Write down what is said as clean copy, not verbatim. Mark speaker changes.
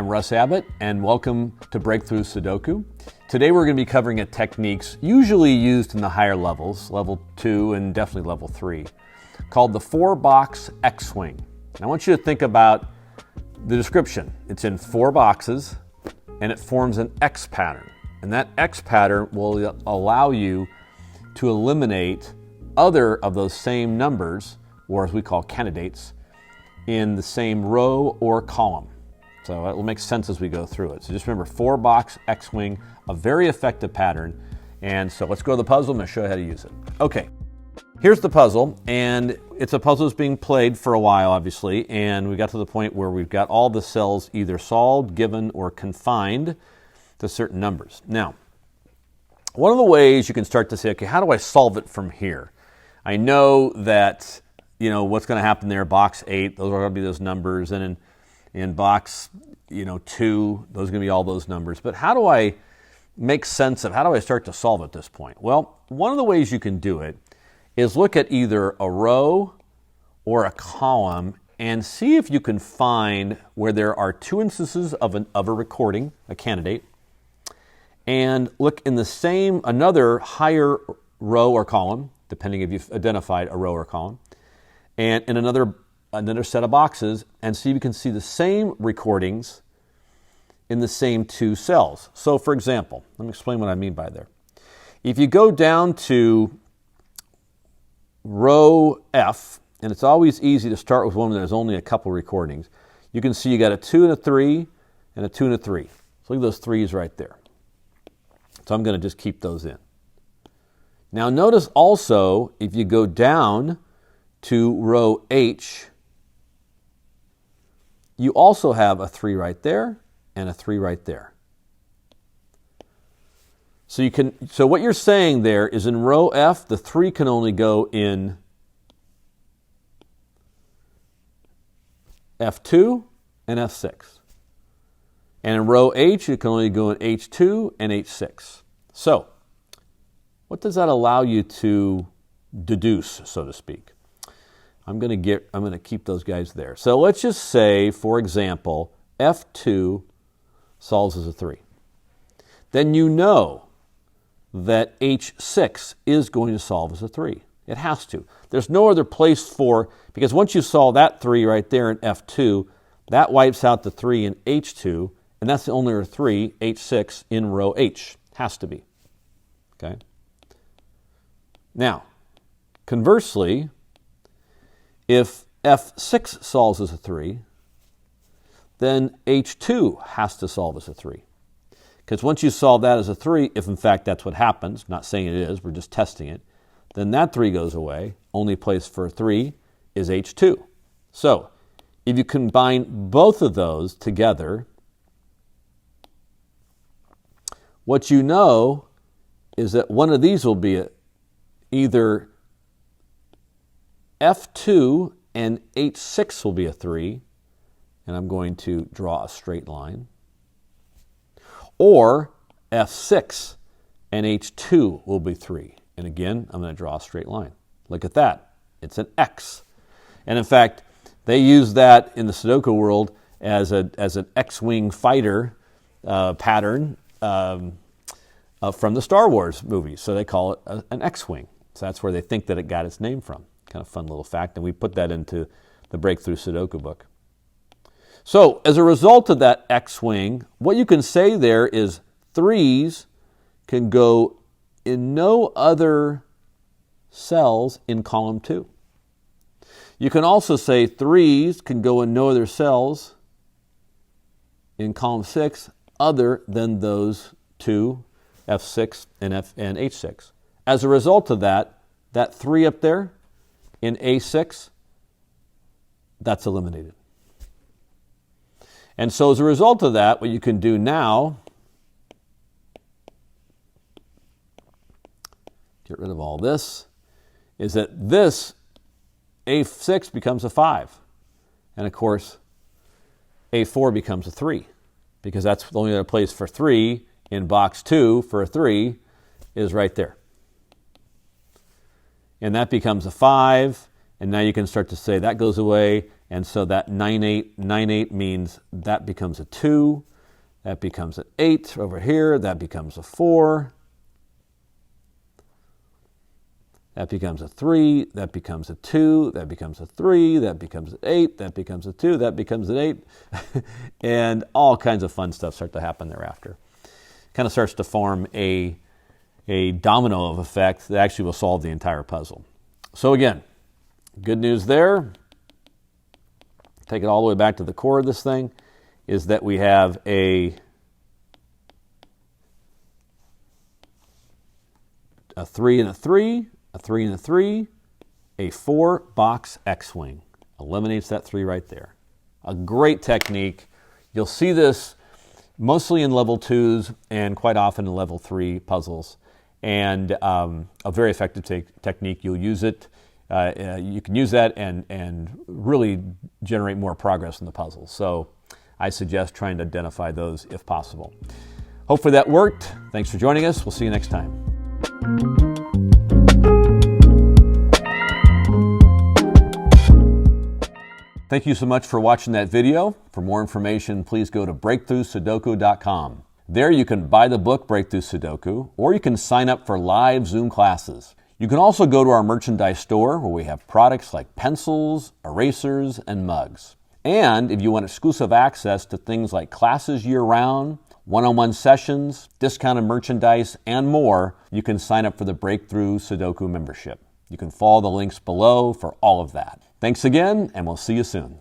Speaker 1: I'm Russ Abbott, and welcome to Breakthrough Sudoku. Today we're going to be covering a techniques usually used in the higher levels, level 2 and definitely level 3, called the 4-box X-swing. I want you to think about the description. It's in 4 boxes, and it forms an X pattern. And that X pattern will allow you to eliminate other of those same numbers, or as we call candidates, in the same row or column. So it will make sense as we go through it. So just remember, 4-box X-swing, a very effective pattern. And so let's go to the puzzle. I'm going to show you how to use it. Okay, here's the puzzle, and it's a puzzle that's being played for a while, obviously, and we got to the point where we've got all the cells either solved, given, or confined to certain numbers. Now, one of the ways you can start to say, okay, how do I solve it from here? I know that, what's going to happen there, box 8, those are going to be those numbers, and in box, 2, those are going to be all those numbers. But how do I make sense of, how do I start to solve at this point? Well, one of the ways you can do it is look at either a row or a column and see if you can find where there are 2 instances of a recording, a candidate, and look in another higher row or column, depending if you've identified a row or column, and in another set of boxes, and see if you can see the same recordings in the same 2 cells. So for example, let me explain what I mean by there. If you go down to row F, and it's always easy to start with one where there's only a couple recordings, you can see you got a 2 and a 3 and a 2 and a 3. So look at those 3s right there. So I'm going to just keep those in. Now notice also, if you go down to row H, you also have a 3 right there and a 3 right there. So what you're saying there is in row F, the 3 can only go in F2 and F6. And in row H, it can only go in H2 and H6. So what does that allow you to deduce, so to speak? I'm going to keep those guys there. So let's just say, for example, F2 solves as a 3. Then you know that H6 is going to solve as a 3. It has to. There's no other place because once you solve that 3 right there in F2, that wipes out the 3 in H2, and that's the only other 3, H6, in row H. Has to be. Okay? Now, conversely, if F6 solves as a 3, then H2 has to solve as a 3. Because once you solve that as a 3, if in fact that's what happens, not saying it is, we're just testing it, then that 3 goes away. Only place for a 3 is H2. So, if you combine both of those together, what you know is that one of these will be either F2 and H6 will be a 3, and I'm going to draw a straight line, or F6 and H2 will be 3. And again, I'm going to draw a straight line. Look at that. It's an X. And in fact, they use that in the Sudoku world as an X-wing fighter pattern from the Star Wars movies. So they call it an X-wing. So that's where they think that it got its name from. Kind of fun little fact. And we put that into the Breakthrough Sudoku book. So as a result of that X-wing, what you can say there is 3s can go in no other cells in column 2. You can also say 3s can go in no other cells in column 6 other than those 2, F6 and H6. As a result of that 3 up there in A6, that's eliminated. And so as a result of that, what you can do now, get rid of all this, is that this A6 becomes a 5. And of course, A4 becomes a 3, because that's the only other place for 3 in box 2 for a 3 is right there. And that becomes a 5, and now you can start to say that goes away, And so that 9, 8, 9, 8 means that becomes a 2, that becomes an 8 over here, that becomes a 4, that becomes a 3, that becomes a 2, that becomes a 3, that becomes an 8, that becomes a 2, that becomes an 8, and all kinds of fun stuff start to happen thereafter. Kind of starts to form a domino of effect that actually will solve the entire puzzle. So again, good news there, take it all the way back to the core of this thing, is that we have a 3 and a 3, a 3 and a 3, a 4-box X-wing. Eliminates that 3 right there. A great technique. You'll see this mostly in level 2s and quite often in level 3 puzzles. And a very effective technique. You'll use it. You can use that and really generate more progress in the puzzle. So I suggest trying to identify those if possible. Hopefully that worked. Thanks for joining us. We'll see you next time. Thank you so much for watching that video. For more information, please go to breakthroughsudoku.com. There you can buy the book Breakthrough Sudoku, or you can sign up for live Zoom classes. You can also go to our merchandise store where we have products like pencils, erasers, and mugs. And if you want exclusive access to things like classes year-round, one-on-one sessions, discounted merchandise, and more, you can sign up for the Breakthrough Sudoku membership. You can follow the links below for all of that. Thanks again, and we'll see you soon.